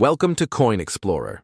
Welcome to Coin Explorer.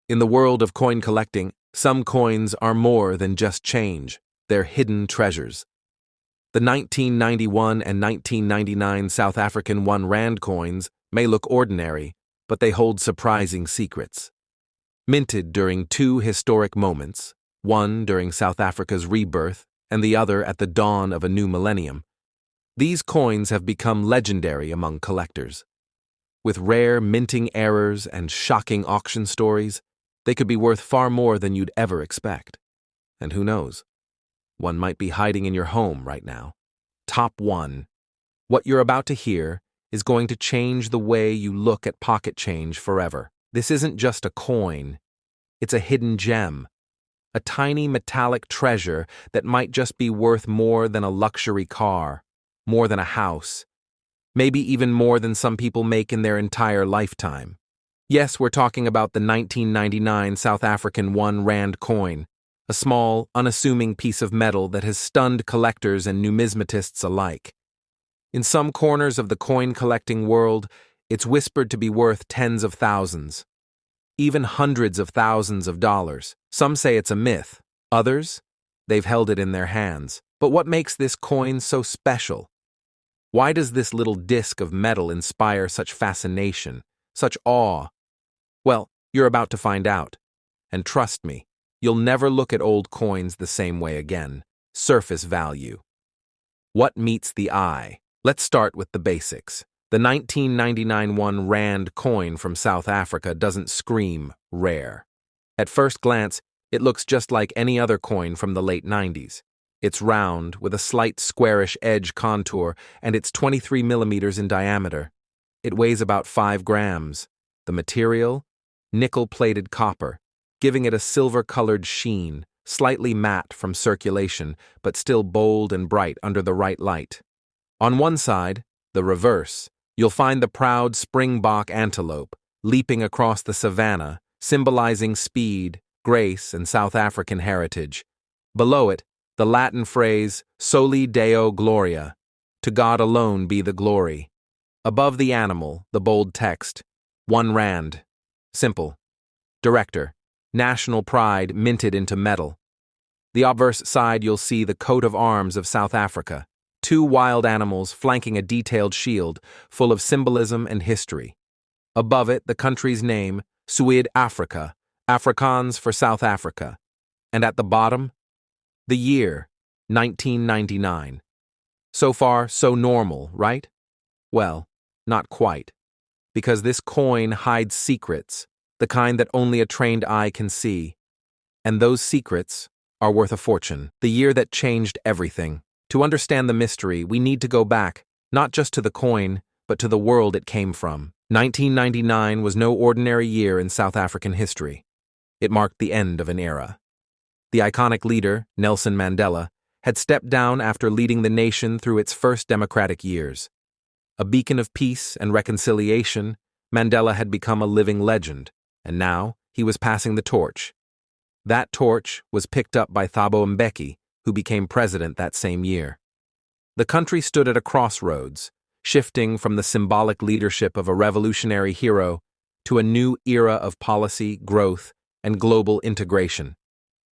In the world of coin collecting, some coins are more than just change, they're hidden treasures. The 1991 and 1999 South African R1 coins may look ordinary, but they hold surprising secrets. Minted during two historic moments, one during South Africa's rebirth and the other at the dawn of a new millennium, these coins have become legendary among collectors. With rare minting errors and shocking auction stories, they could be worth far more than you'd ever expect. And who knows? One might be hiding in your home right now. Top 1. What you're about to hear is going to change the way you look at pocket change forever. This isn't just a coin. It's a hidden gem. A tiny metallic treasure that might just be worth more than a luxury car, more than a house, maybe even more than some people make in their entire lifetime. Yes, we're talking about the 1999 South African R1 coin, a small, unassuming piece of metal that has stunned collectors and numismatists alike. In some corners of the coin collecting world, it's whispered to be worth tens of thousands, even hundreds of thousands of dollars. Some say it's a myth. Others, they've held it in their hands. But what makes this coin so special? Why does this little disc of metal inspire such fascination, such awe? Well, you're about to find out. And trust me, you'll never look at old coins the same way again. Surface value. What meets the eye? Let's start with the basics. The 1999 R1 coin from South Africa doesn't scream rare. At first glance, it looks just like any other coin from the late 90s. It's round, with a slight squarish edge contour, and it's 23 millimeters in diameter. It weighs about 5 grams. The material? Nickel-plated copper, giving it a silver-colored sheen, slightly matte from circulation, but still bold and bright under the right light. On one side, the reverse, you'll find the proud springbok antelope, leaping across the savanna, symbolizing speed, grace, and South African heritage. Below it, the Latin phrase, Soli Deo Gloria, to God alone be the glory. Above the animal, the bold text, R1. Simple. Director, national pride minted into metal. The obverse side you'll see the coat of arms of South Africa, two wild animals flanking a detailed shield full of symbolism and history. Above it, the country's name, Suid-Afrika, Afrikaans for South Africa. And at the bottom, the year, 1999. So far, so normal, right? Well, not quite. Because this coin hides secrets, the kind that only a trained eye can see. And those secrets are worth a fortune. The year that changed everything. To understand the mystery, we need to go back, not just to the coin, but to the world it came from. 1999 was no ordinary year in South African history. It marked the end of an era. The iconic leader, Nelson Mandela, had stepped down after leading the nation through its first democratic years. A beacon of peace and reconciliation, Mandela had become a living legend, and now he was passing the torch. That torch was picked up by Thabo Mbeki, who became president that same year. The country stood at a crossroads, shifting from the symbolic leadership of a revolutionary hero to a new era of policy, growth, and global integration.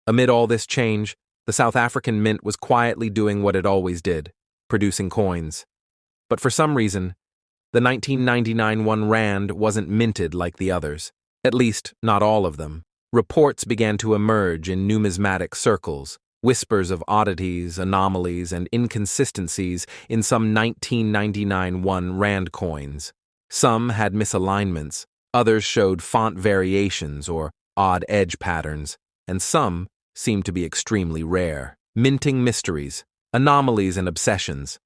Amid all this change, the South African Mint was quietly doing what it always did, producing coins. But for some reason, the 1999 R1 wasn't minted like the others, at least not all of them. Reports began to emerge in numismatic circles, whispers of oddities, anomalies, and inconsistencies in some 1999 R1 coins. Some had misalignments, others showed font variations or odd edge patterns, and some seemed to be extremely rare. Minting mysteries, anomalies, and obsessions.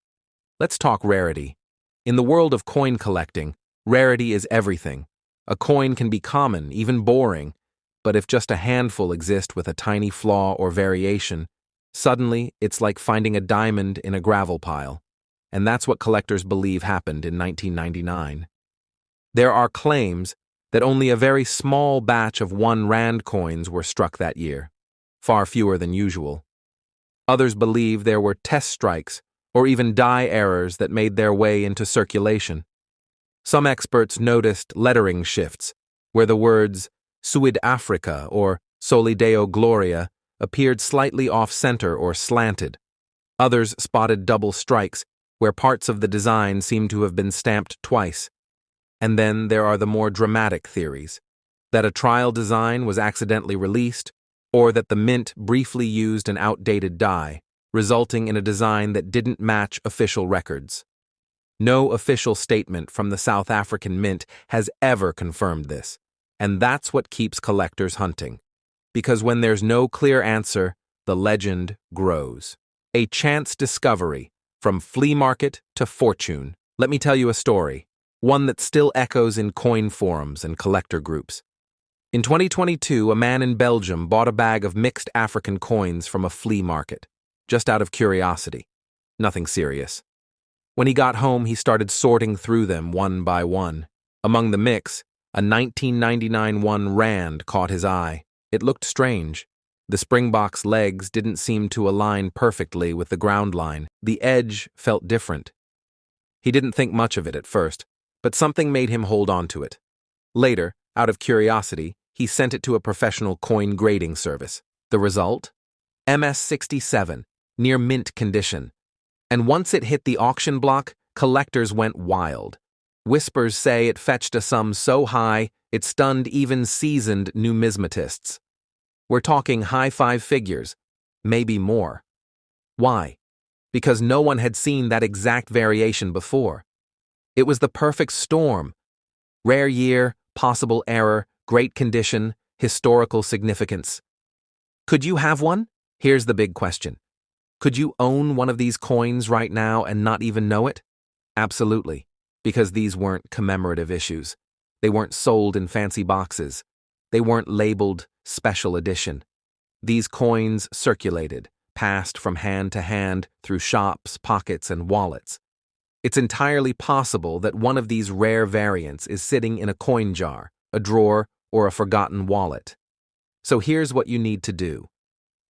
Let's talk rarity. In the world of coin collecting, rarity is everything. A coin can be common, even boring, but if just a handful exist with a tiny flaw or variation, suddenly it's like finding a diamond in a gravel pile. And that's what collectors believe happened in 1999. There are claims that only a very small batch of R1 coins were struck that year, far fewer than usual. Others believe there were test strikes or even die errors that made their way into circulation. Some experts noticed lettering shifts, where the words Suid Africa or Soli Deo Gloria appeared slightly off-center or slanted. Others spotted double strikes, where parts of the design seemed to have been stamped twice. And then there are the more dramatic theories, that a trial design was accidentally released, or that the mint briefly used an outdated dye, resulting in a design that didn't match official records. No official statement from the South African Mint has ever confirmed this, and that's what keeps collectors hunting. Because when there's no clear answer, the legend grows. A chance discovery, from flea market to fortune. Let me tell you a story, one that still echoes in coin forums and collector groups. In 2022, a man in Belgium bought a bag of mixed African coins from a flea market, just out of curiosity. Nothing serious. When he got home, he started sorting through them one by one. Among the mix, a 1999 1 rand caught his eye. It looked strange. The Springbok's legs didn't seem to align perfectly with the ground line. The edge felt different. He didn't think much of it at first, but something made him hold on to it. Later, out of curiosity, he sent it to a professional coin grading service. The result? MS67, near mint condition. And once it hit the auction block, collectors went wild. Whispers say it fetched a sum so high it stunned even seasoned numismatists. We're talking high five figures, maybe more. Why? Because no one had seen that exact variation before. It was the perfect storm. Rare year, possible error, great condition, historical significance. Could you have one? Here's the big question. Could you own one of these coins right now and not even know it? Absolutely, because these weren't commemorative issues. They weren't sold in fancy boxes. They weren't labeled special edition. These coins circulated, passed from hand to hand through shops, pockets, and wallets. It's entirely possible that one of these rare variants is sitting in a coin jar, a drawer, or a forgotten wallet. So here's what you need to do.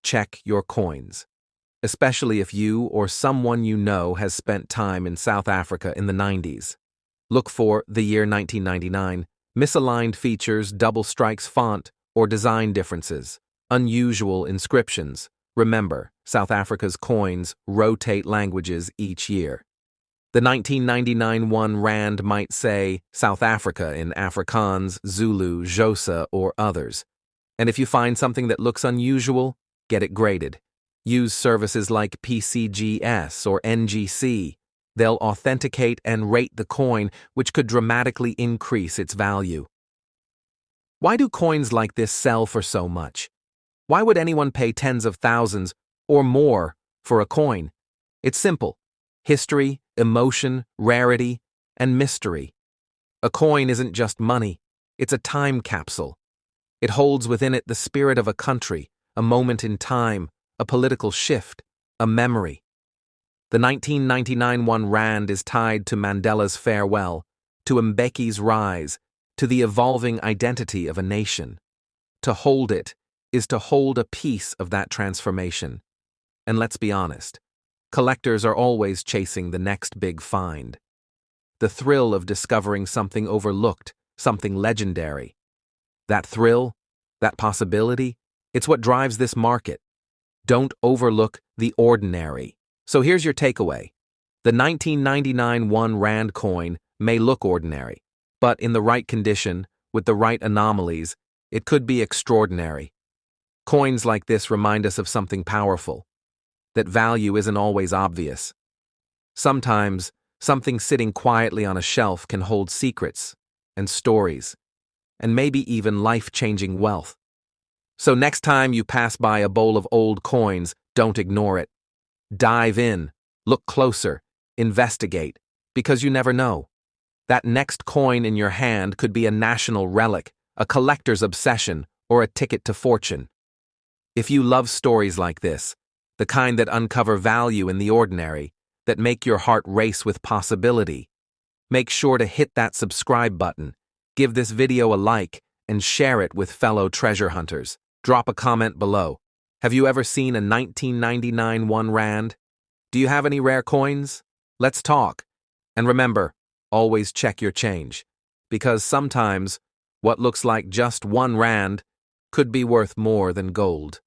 Check your coins. Especially if you or someone you know has spent time in South Africa in the 90s. Look for the year 1999, misaligned features, double strikes font, or design differences, unusual inscriptions. Remember, South Africa's coins rotate languages each year. The 1999 1 rand might say South Africa in Afrikaans, Zulu, Xhosa, or others. And if you find something that looks unusual, get it graded. Use services like PCGS or NGC. They'll authenticate and rate the coin, which could dramatically increase its value. Why do coins like this sell for so much? Why would anyone pay tens of thousands or more for a coin? It's simple. History, emotion, rarity, and mystery. A coin isn't just money. It's a time capsule. It holds within it the spirit of a country, a moment in time, a political shift, a memory. The 1999 1 rand is tied to Mandela's farewell, to Mbeki's rise, to the evolving identity of a nation. To hold it is to hold a piece of that transformation. And let's be honest, collectors are always chasing the next big find. The thrill of discovering something overlooked, something legendary. That thrill, that possibility, it's what drives this market. Don't overlook the ordinary. So here's your takeaway. The 1999 1 rand coin may look ordinary, but in the right condition, with the right anomalies, it could be extraordinary. Coins like this remind us of something powerful, that value isn't always obvious. Sometimes, something sitting quietly on a shelf can hold secrets and stories, and maybe even life-changing wealth. So next time you pass by a bowl of old coins, don't ignore it. Dive in, look closer, investigate, because you never know. That next coin in your hand could be a national relic, a collector's obsession, or a ticket to fortune. If you love stories like this, the kind that uncover value in the ordinary, that make your heart race with possibility, make sure to hit that subscribe button, give this video a like, and share it with fellow treasure hunters. Drop a comment below. Have you ever seen a 1999 1 rand? Do you have any rare coins? Let's talk. And remember, always check your change, because sometimes what looks like just 1 rand could be worth more than gold.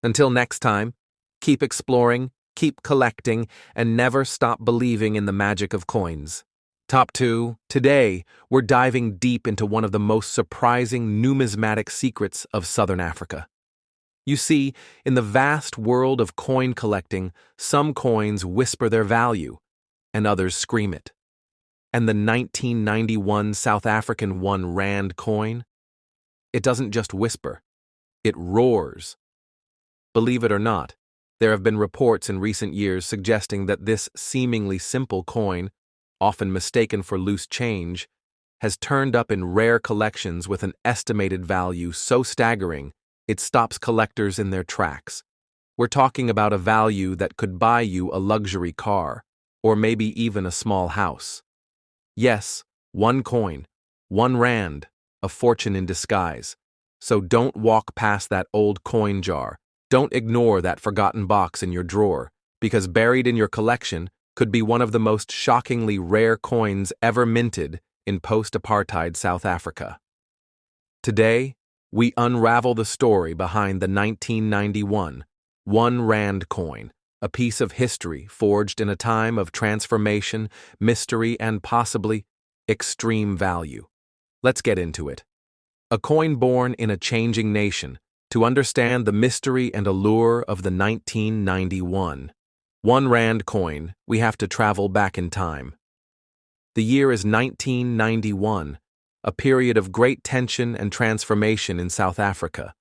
Until next time, keep exploring, keep collecting, and never stop believing in the magic of coins. Top 2. Today, we're diving deep into one of the most surprising numismatic secrets of Southern Africa. You see, in the vast world of coin collecting, some coins whisper their value, and others scream it. And the 1991 South African 1 rand coin? It doesn't just whisper, it roars. Believe it or not, there have been reports in recent years suggesting that this seemingly simple coin, often mistaken for loose change, has turned up in rare collections with an estimated value so staggering it stops collectors in their tracks. We're talking about a value that could buy you a luxury car, or maybe even a small house. Yes, 1 coin, 1 rand, a fortune in disguise. So don't walk past that old coin jar. Don't ignore that forgotten box in your drawer, because buried in your collection could be one of the most shockingly rare coins ever minted in post-apartheid South Africa. Today, we unravel the story behind the 1991 1 rand coin, a piece of history forged in a time of transformation, mystery, and possibly extreme value. Let's get into it. A coin born in a changing nation. To understand the mystery and allure of the 1991 1 rand coin, we have to travel back in time. The year is 1991, a period of great tension and transformation in South Africa.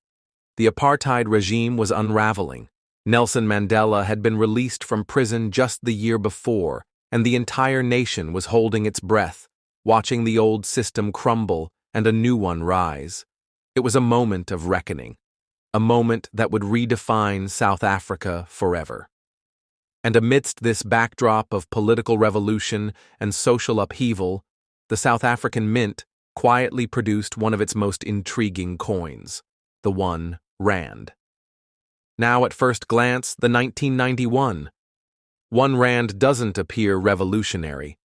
The apartheid regime was unraveling. Nelson Mandela had been released from prison just the year before, and the entire nation was holding its breath, watching the old system crumble and a new one rise. It was a moment of reckoning, a moment that would redefine South Africa forever. And amidst this backdrop of political revolution and social upheaval, the South African Mint quietly produced one of its most intriguing coins, the 1 rand. Now, at first glance, the 1991 1 rand doesn't appear revolutionary,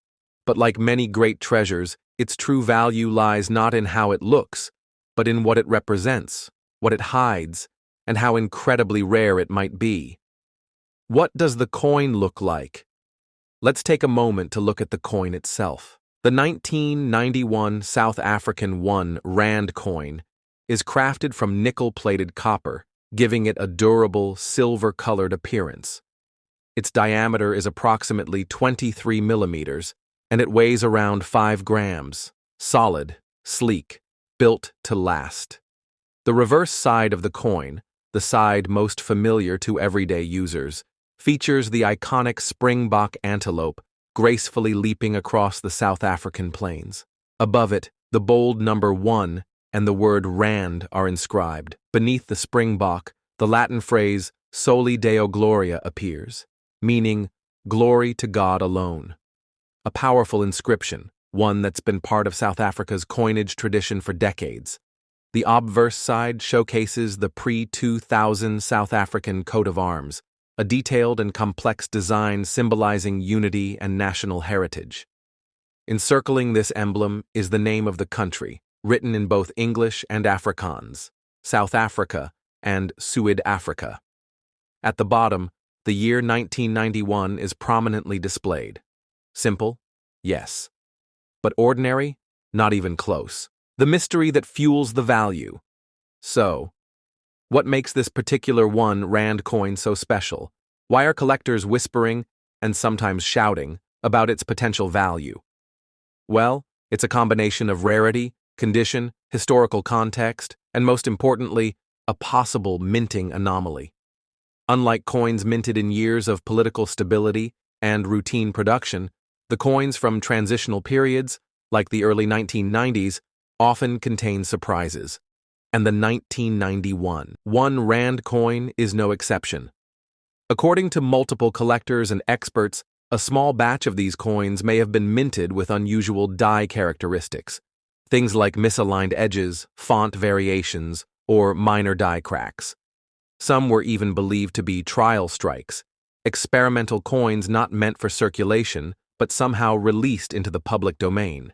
but like many great treasures, its true value lies not in how it looks, but in what it represents, what it hides, and how incredibly rare it might be. What does the coin look like? Let's take a moment to look at the coin itself. The 1991 South African 1 rand coin is crafted from nickel-plated copper, giving it a durable, silver-colored appearance. Its diameter is approximately 23 millimeters, and it weighs around 5 grams. Solid, sleek, built to last. The reverse side of the coin, the side most familiar to everyday users, features the iconic springbok antelope gracefully leaping across the South African plains. Above it, the bold number 1 and the word rand are inscribed. Beneath the springbok, the Latin phrase Soli Deo Gloria appears, meaning glory to God alone. A powerful inscription, one that's been part of South Africa's coinage tradition for decades. The obverse side showcases the pre-2000 South African coat of arms, a detailed and complex design symbolizing unity and national heritage. Encircling this emblem is the name of the country, written in both English and Afrikaans, South Africa and Suid-Africa. At the bottom, the year 1991 is prominently displayed. Simple? Yes. But ordinary? Not even close. The mystery that fuels the value. So, what makes this particular 1 rand coin so special? Why are collectors whispering, and sometimes shouting, about its potential value? Well, it's a combination of rarity, condition, historical context, and most importantly, a possible minting anomaly. Unlike coins minted in years of political stability and routine production, the coins from transitional periods, like the early 1990s, often contain surprises. And the 1991 1 rand coin is no exception. According to multiple collectors and experts, a small batch of these coins may have been minted with unusual die characteristics, things like misaligned edges, font variations, or minor die cracks. Some were even believed to be trial strikes, experimental coins not meant for circulation, but somehow released into the public domain.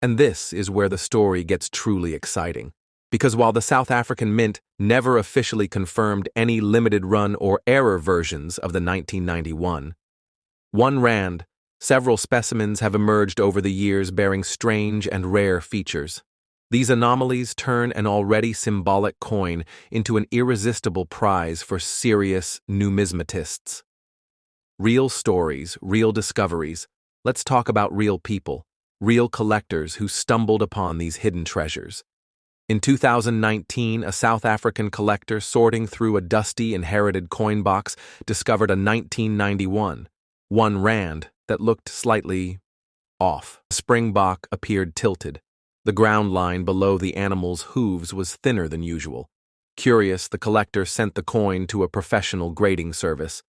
And this is where the story gets truly exciting. Because while the South African Mint never officially confirmed any limited run or error versions of the 1991 R, several specimens have emerged over the years bearing strange and rare features. These anomalies turn an already symbolic coin into an irresistible prize for serious numismatists. Real stories, real discoveries. Let's talk about real people, real collectors who stumbled upon these hidden treasures. In 2019, a South African collector sorting through a dusty inherited coin box discovered a 1991 R that looked slightly off. The springbok appeared tilted. The ground line below the animal's hooves was thinner than usual. Curious, the collector sent the coin to a professional grading service.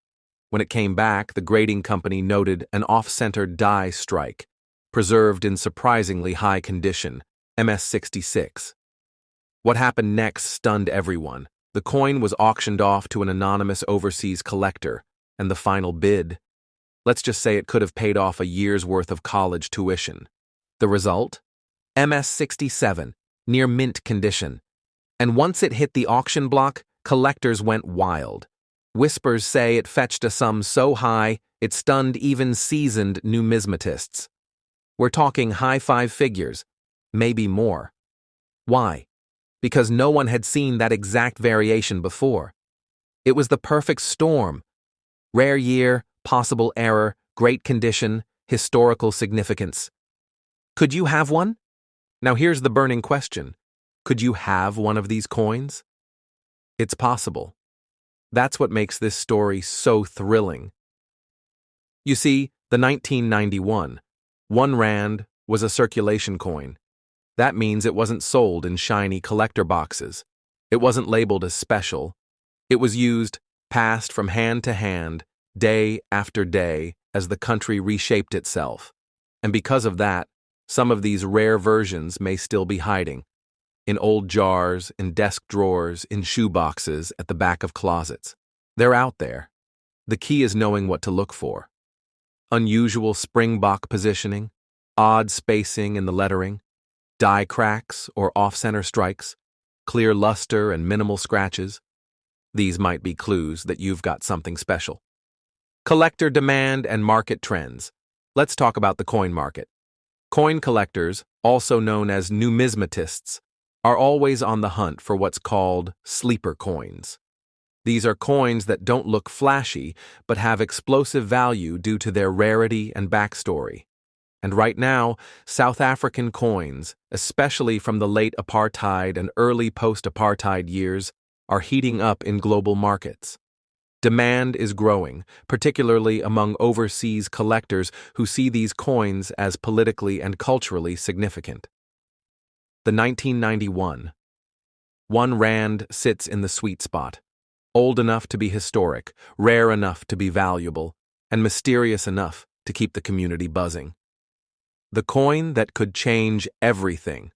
When it came back, the grading company noted an off-center die strike, preserved in surprisingly high condition, MS66. What happened next stunned everyone. The coin was auctioned off to an anonymous overseas collector, and the final bid? Let's just say it could have paid off a year's worth of college tuition. The result? MS67, near mint condition. And once it hit the auction block, collectors went wild. Whispers say it fetched a sum so high, it stunned even seasoned numismatists. We're talking high five figures, maybe more. Why? Because no one had seen that exact variation before. It was the perfect storm. Rare year, possible error, great condition, historical significance. Could you have one? Now here's the burning question. Could you have one of these coins? It's possible. That's what makes this story so thrilling. You see, the 1991 R was a circulation coin. That means it wasn't sold in shiny collector boxes. It wasn't labeled as special. It was used, passed from hand to hand, day after day, as the country reshaped itself. And because of that, some of these rare versions may still be hiding. In old jars, in desk drawers, in shoe boxes, at the back of closets. They're out there. The key is knowing what to look for. Unusual springbok positioning, odd spacing in the lettering, die cracks or off-center strikes, clear luster and minimal scratches. These might be clues that you've got something special. Collector demand and market trends. Let's talk about the coin market. Coin collectors, also known as numismatists, are always on the hunt for what's called sleeper coins. These are coins that don't look flashy, but have explosive value due to their rarity and backstory. And right now, South African coins, especially from the late apartheid and early post-apartheid years, are heating up in global markets. Demand is growing, particularly among overseas collectors who see these coins as politically and culturally significant. The 1991 R sits in the sweet spot. Old enough to be historic, rare enough to be valuable, and mysterious enough to keep the community buzzing. The coin that could change everything.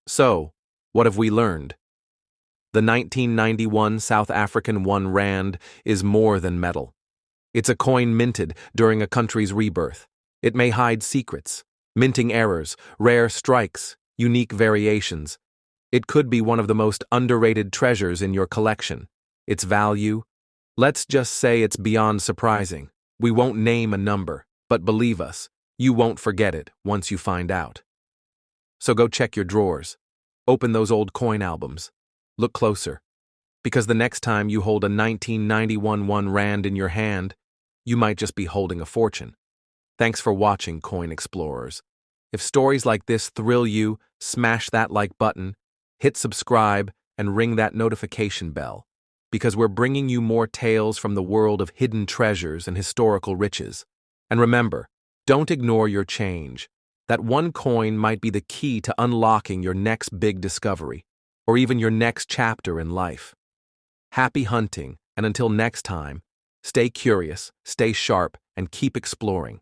So, what have we learned? The 1991 South African R is more than metal. It's a coin minted during a country's rebirth. It may hide secrets, minting errors, rare strikes, unique variations. It could be one of the most underrated treasures in your collection. Its value? Let's just say it's beyond surprising. We won't name a number, but believe us, you won't forget it once you find out. So go check your drawers. Open those old coin albums. Look closer. Because the next time you hold a 1991 R in your hand, you might just be holding a fortune. Thanks for watching, Coin Explorers. If stories like this thrill you, smash that like button, hit subscribe, and ring that notification bell. Because we're bringing you more tales from the world of hidden treasures and historical riches. And remember, don't ignore your change. That one coin might be the key to unlocking your next big discovery, or even your next chapter in life. Happy hunting, and until next time, stay curious, stay sharp, and keep exploring.